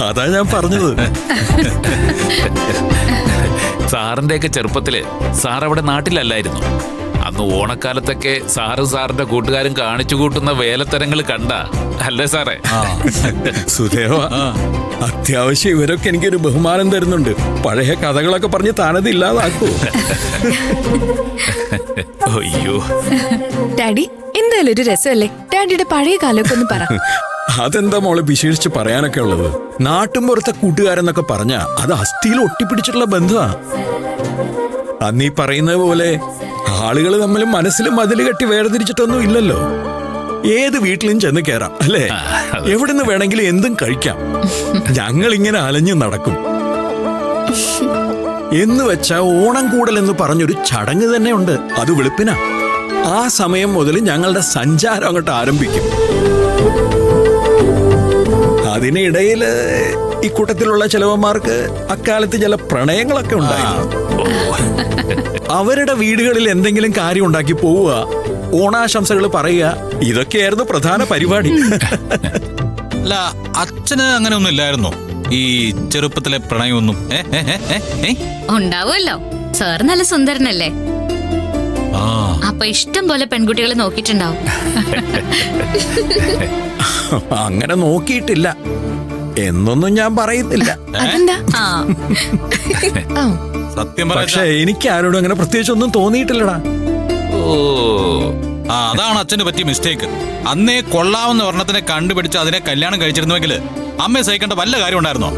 അതാ ഞാൻ പറഞ്ഞത്. സാറിന്റെയൊക്കെ ചെറുപ്പത്തില് സാർ അവിടെ നാട്ടിലല്ലായിരുന്നു. അന്ന് ഓണക്കാലത്തൊക്കെ സാറിന്റെ കൂട്ടുകാരും കാണിച്ചു കൂട്ടുന്ന വേലത്തരങ്ങൾ കണ്ട അല്ലേ സാറേ? സുദേവ, അത്യാവശ്യം ഇവരൊക്കെ എനിക്കൊരു ബഹുമാനം തരുന്നുണ്ട്. പഴയ കഥകളൊക്കെ പറഞ്ഞ് താനത് ഇല്ലാതാക്കൂ. അയ്യോ ഡാഡി, എന്തായാലും ഒരു രസമല്ലേ? ഡാഡിയുടെ പഴയ കാലമൊക്കെ ഒന്ന് പറ. അതെന്താ മോളെ വിശേഷിച്ച് പറയാനൊക്കെ ഉള്ളത്? നാട്ടും പുറത്തെ കൂട്ടുകാരെന്നൊക്കെ പറഞ്ഞ അത് അസ്ഥിയിൽ ഒട്ടിപ്പിടിച്ചിട്ടുള്ള ബന്ധമാ. അന്ന് ഈ പറയുന്നത് പോലെ ആളുകൾ തമ്മിലും മനസ്സിലും മതിൽ കെട്ടി വേർതിരിച്ചിട്ടൊന്നും ഇല്ലല്ലോ. ഏത് വീട്ടിലും ചെന്ന് കയറാം അല്ലേ? എവിടുന്ന് വേണമെങ്കിലും എന്തും കഴിക്കാം. ഞങ്ങൾ ഇങ്ങനെ അലഞ്ഞു നടക്കും. എന്ന് വെച്ചാ ഓണം കൂടൽ എന്ന് പറഞ്ഞൊരു ചടങ്ങ് തന്നെ ഉണ്ട്. അത് വെളുപ്പിനാ. ആ സമയം മുതൽ ഞങ്ങളുടെ സഞ്ചാരം അങ്ങോട്ട് ആരംഭിക്കും. അതിനിടയിൽ ഇക്കൂട്ടത്തിലുള്ള ചിലവന്മാർക്ക് അക്കാലത്ത് ചില പ്രണയങ്ങളൊക്കെ ഉണ്ടായിരുന്നു. അവരുടെ വീടുകളിൽ എന്തെങ്കിലും കാര്യം ഉണ്ടാക്കി പോവുക, ഓണാശംസകൾ പറയുക, ഇതൊക്കെയായിരുന്നു പ്രധാന പരിപാടി. അല്ല, അച്ഛന് അങ്ങനെ ഒന്നും ഇല്ലായിരുന്നോ? ഈ ചെറുപ്പത്തിലെ പ്രണയമൊന്നും? ഉണ്ടാവുമല്ലോ. സാർ നല്ല സുന്ദരനല്ലേ? അപ്പൊ ഇഷ്ടം പോലെ പെൺകുട്ടികളെ നോക്കിയിട്ടുണ്ടാവും. അങ്ങനെ നോക്കിയിട്ടില്ല എന്നൊന്നും ഞാൻ പറയുന്നില്ല. സത്യം പക്ഷെ എനിക്ക് ആരോടും അങ്ങനെ പ്രത്യേകിച്ച് ഒന്നും തോന്നിയിട്ടില്ലടാ. അതാണ് അച്ഛന് പറ്റിയ മിസ്റ്റേക്ക്. അന്നേ കൊള്ളാവുന്ന ഒരെണ്ണത്തിനെ കണ്ടുപിടിച്ച് അതിനെ കല്യാണം കഴിച്ചിരുന്നുവെങ്കിൽ അമ്മയെ സഹിക്കേണ്ട വല്ല കാര്യം ഉണ്ടായിരുന്നോ?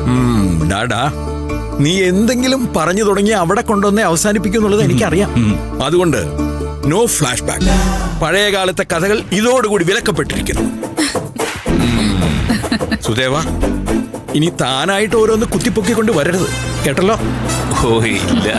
ഡാഡാ, നീ എന്തെങ്കിലും പറഞ്ഞു തുടങ്ങി അവിടെ കൊണ്ടുവന്നേ അവസാനിപ്പിക്കുന്നുള്ളത് എനിക്കറിയാം. അതുകൊണ്ട് നോ ഫ്ലാഷ് ബാക്ക്. പഴയ കാലത്തെ കഥകൾ ഇതോടുകൂടി വിലക്കപ്പെട്ടിരിക്കുന്നു. സുദേവ, ഇനി താനായിട്ട് ഓരോന്ന് കുത്തിപ്പൊക്കിക്കൊണ്ട് വരരുത്, കേട്ടല്ലോ? ഓ ഇല്ല.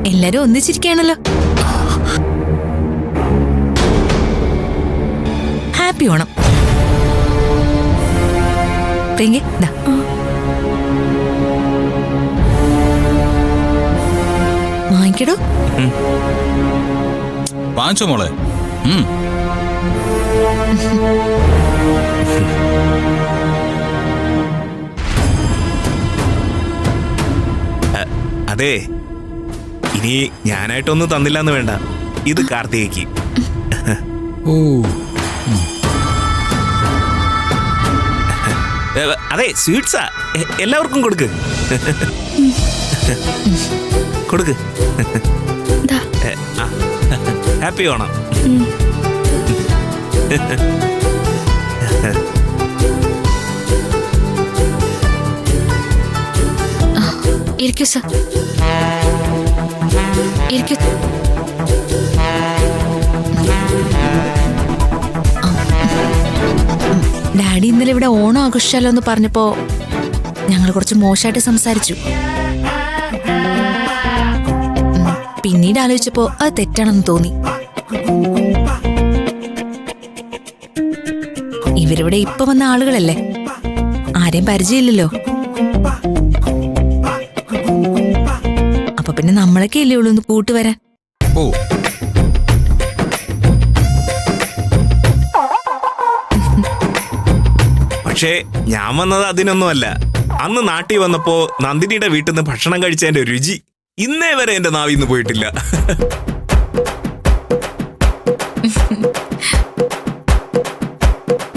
എല്ലാരും ഒന്നിച്ചിരിക്കുകയാണല്ലോ. ഹാപ്പി ഓണം. വാങ്ങിക്കടോ. വാങ്ങിച്ചോ മോളെ. അതെ, ഇനി ഞാനായിട്ടൊന്നും തന്നില്ലെന്ന് വേണ്ട. ഇത് കാർത്തികയ്ക്ക്. അതെ, സ്വീറ്റ്സാ. എല്ലാവർക്കും കൊടുക്ക്. കൊടുക്ക്. ഹാപ്പി ഓണം. ഇരിക്കൂ സർ, ഇരിക്കൂ. ഡാഡി ഇന്നലെ ഇവിടെ ഓണം ആഘോഷിച്ചാലോ എന്ന് പറഞ്ഞപ്പോ ഞങ്ങൾ കുറച്ച് മോശമായിട്ട് സംസാരിച്ചു. പിന്നീട് ആലോചിച്ചപ്പോ അത് തെറ്റാണെന്ന് തോന്നി. ഇവരിവിടെ ഇപ്പൊ വന്ന ആളുകളല്ലേ, ആരെയും പരിചയമില്ലല്ലോ. അപ്പൊ പിന്നെ നമ്മളൊക്കെ അല്ലേ ഉള്ളൂ ഒന്ന് കൂട്ടുവരാൻ. പക്ഷേ ഞാൻ വന്നത് അതിനൊന്നുമല്ല. അന്ന് നാട്ടിൽ വന്നപ്പോ നന്ദിനിയുടെ വീട്ടിൽ നിന്ന് ഭക്ഷണം കഴിച്ചതിന്റെ രുചി ഇന്നേ വരെ എന്റെ നാവിന്ന് പോയിട്ടില്ല.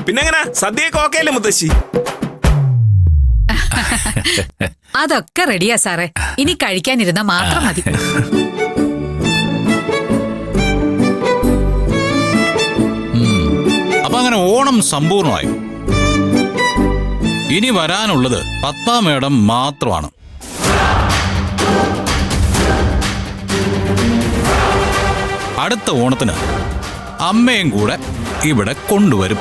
പിന്നെങ്ങനെ സദ്യയൊക്കെ ഓക്കെയല്ലേ മുത്തശ്ശി? അതൊക്കെ റെഡിയാ സാറേ. ഇനി കഴിക്കാനിരുന്നാ മാത്രം മതി. അപ്പൊ അങ്ങനെ ഓണം സമ്പൂർണമായി. ഇനി വരാനുള്ളത് പത്മ മേഡം മാത്രമാണ്. അടുത്ത ഓണത്തിന് അമ്മയും കൂടെ ഇവിടെ കൊണ്ടുവരും.